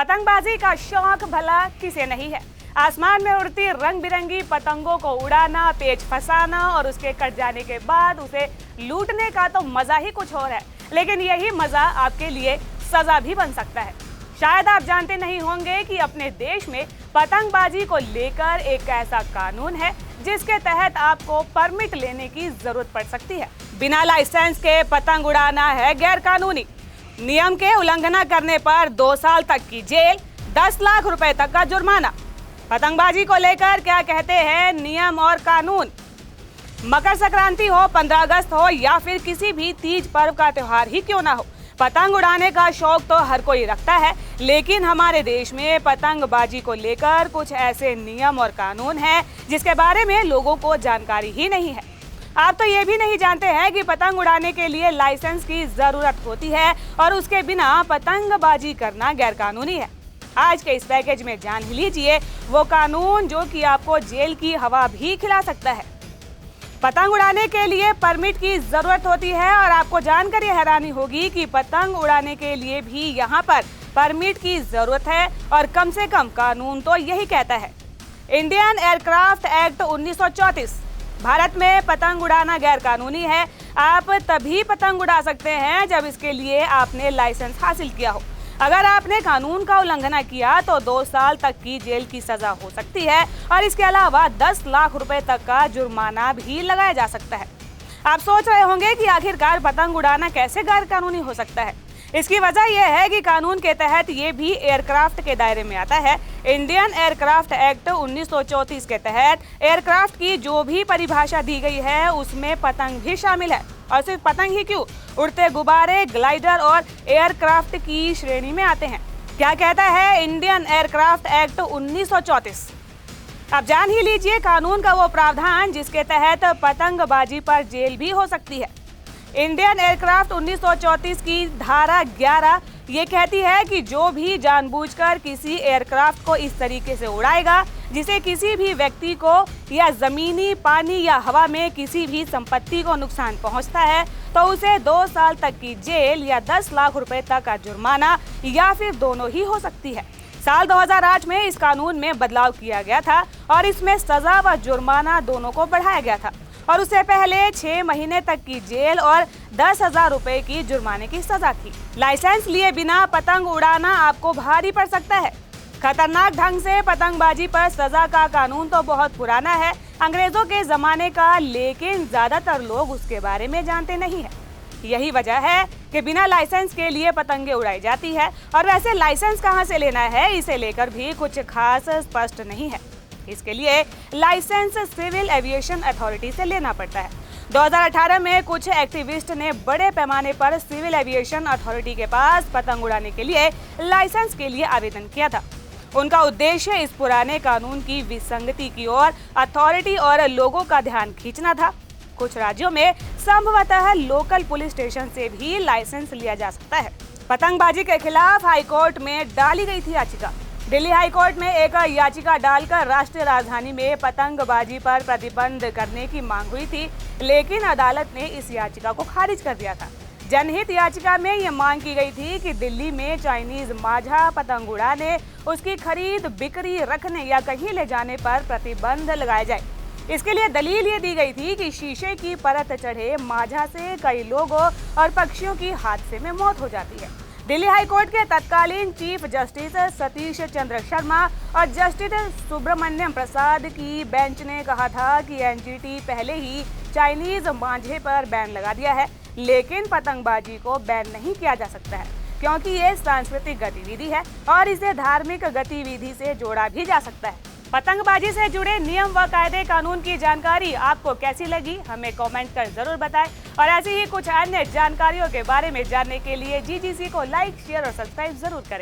पतंगबाजी का शौक भला किसे नहीं है। आसमान में उड़ती रंग बिरंगी पतंगों को उड़ाना, पेच फंसाना और उसके कट जाने के बाद उसे लूटने का तो मजा ही कुछ और है। लेकिन यही मजा आपके लिए सजा भी बन सकता है। शायद आप जानते नहीं होंगे कि अपने देश में पतंगबाजी को लेकर एक ऐसा कानून है जिसके तहत आपको परमिट लेने की जरूरत पड़ सकती है। बिना लाइसेंस के पतंग उड़ाना है गैर कानूनी। नियम के उल्लंघन करने पर 2 साल तक की जेल, 10 लाख रुपए तक का जुर्माना। पतंगबाजी को लेकर क्या कहते हैं नियम और कानून। मकर संक्रांति हो, 15 अगस्त हो या फिर किसी भी तीज पर्व का त्योहार ही क्यों ना हो, पतंग उड़ाने का शौक तो हर कोई रखता है। लेकिन हमारे देश में पतंगबाजी को लेकर कुछ ऐसे नियम और कानून हैं जिसके बारे में लोगों को जानकारी ही नहीं है। आप तो ये भी नहीं जानते हैं कि पतंग उड़ाने के लिए लाइसेंस की जरूरत होती है और उसके बिना पतंगबाजी करना गैर कानूनी है। आज के इस पैकेज में जान ही लीजिए वो कानून जो कि आपको जेल की हवा भी खिला सकता है। पतंग उड़ाने के लिए परमिट की जरूरत होती है और आपको जानकर ये हैरानी होगी कि पतंग उड़ाने के लिए भी यहाँ पर परमिट की जरूरत है और कम से कम कानून तो यही कहता है। Indian aircraft act 1934। भारत में पतंग उड़ाना गैर कानूनी है। आप तभी पतंग उड़ा सकते हैं जब इसके लिए आपने लाइसेंस हासिल किया हो। अगर आपने कानून का उल्लंघन किया तो 2 साल तक की जेल की सजा हो सकती है और इसके अलावा 10 लाख रुपए तक का जुर्माना भी लगाया जा सकता है। आप सोच रहे होंगे कि आखिरकार पतंग उड़ाना कैसे गैर कानूनी हो सकता है। इसकी वजह यह है कि कानून के तहत ये भी एयरक्राफ्ट के दायरे में आता है। इंडियन एयरक्राफ्ट एक्ट 1934 के तहत एयरक्राफ्ट की जो भी परिभाषा दी गई है उसमें पतंग भी शामिल है। और सिर्फ पतंग ही क्यों, उड़ते गुब्बारे, ग्लाइडर और एयरक्राफ्ट की श्रेणी में आते हैं। क्या कहता है इंडियन एयरक्राफ्ट एक्ट 1934? आप जान ही लीजिए कानून का वो प्रावधान जिसके तहत पतंगबाजी पर जेल भी हो सकती है। इंडियन एयरक्राफ्ट 1934 की धारा 11 ये कहती है कि जो भी जानबूझकर किसी एयरक्राफ्ट को इस तरीके से उड़ाएगा जिसे किसी भी व्यक्ति को या जमीनी, पानी या हवा में किसी भी संपत्ति को नुकसान पहुंचता है तो उसे 2 साल तक की जेल या 10 लाख रुपए तक का जुर्माना या फिर दोनों ही हो सकती है। साल 2008 में इस कानून में बदलाव किया गया था और इसमें सजा व जुर्माना दोनों को बढ़ाया गया था और उससे पहले 6 महीने तक की जेल और 10,000 रुपए की जुर्माने की सजा थी। लाइसेंस लिए बिना पतंग उड़ाना आपको भारी पड़ सकता है। खतरनाक ढंग से पतंगबाजी पर सजा का कानून तो बहुत पुराना है, अंग्रेजों के जमाने का, लेकिन ज्यादातर लोग उसके बारे में जानते नहीं है। यही वजह है कि बिना लाइसेंस के लिए पतंगे उड़ाई जाती है और वैसे लाइसेंस कहां से लेना है इसे लेकर भी कुछ खास स्पष्ट नहीं है। इसके लिए लाइसेंस सिविल एविएशन अथॉरिटी से लेना पड़ता है। 2018 में कुछ एक्टिविस्ट ने बड़े पैमाने पर सिविल एविएशन अथॉरिटी के पास पतंग उड़ाने के लिए लाइसेंस के लिए आवेदन किया था। उनका उद्देश्य इस पुराने कानून की विसंगति की ओर अथॉरिटी और लोगों का ध्यान खींचना था। कुछ राज्यों में संभवतः लोकल पुलिस स्टेशन से भी लाइसेंस लिया जा सकता है। पतंगबाजी के खिलाफ हाईकोर्ट में डाली गई थी याचिका। दिल्ली हाईकोर्ट में एक याचिका डालकर राष्ट्रीय राजधानी में पतंगबाजी पर प्रतिबंध करने की मांग हुई थी, लेकिन अदालत ने इस याचिका को खारिज कर दिया था। जनहित याचिका में ये मांग की गई थी कि दिल्ली में चाइनीज माझा पतंग उड़ाने, उसकी खरीद, बिक्री, रखने या कहीं ले जाने पर प्रतिबंध लगाया जाए। इसके लिए दलील ये दी गई थी कि शीशे की परत चढ़े माझा से कई लोगों और पक्षियों की हादसे में मौत हो जाती है। दिल्ली हाईकोर्ट के तत्कालीन चीफ जस्टिस सतीश चंद्र शर्मा और जस्टिस सुब्रमण्यम प्रसाद की बेंच ने कहा था कि एनजीटी पहले ही चाइनीज मांझे पर बैन लगा दिया है, लेकिन पतंगबाजी को बैन नहीं किया जा सकता है क्योंकि ये सांस्कृतिक गतिविधि है और इसे धार्मिक गतिविधि से जोड़ा भी जा सकता है। पतंगबाजी से जुड़े नियम व कायदे कानून की जानकारी आपको कैसी लगी हमें कमेंट कर जरूर बताएं और ऐसी ही कुछ अन्य जानकारियों के बारे में जानने के लिए जीजीसी को लाइक, शेयर और सब्सक्राइब जरूर करें।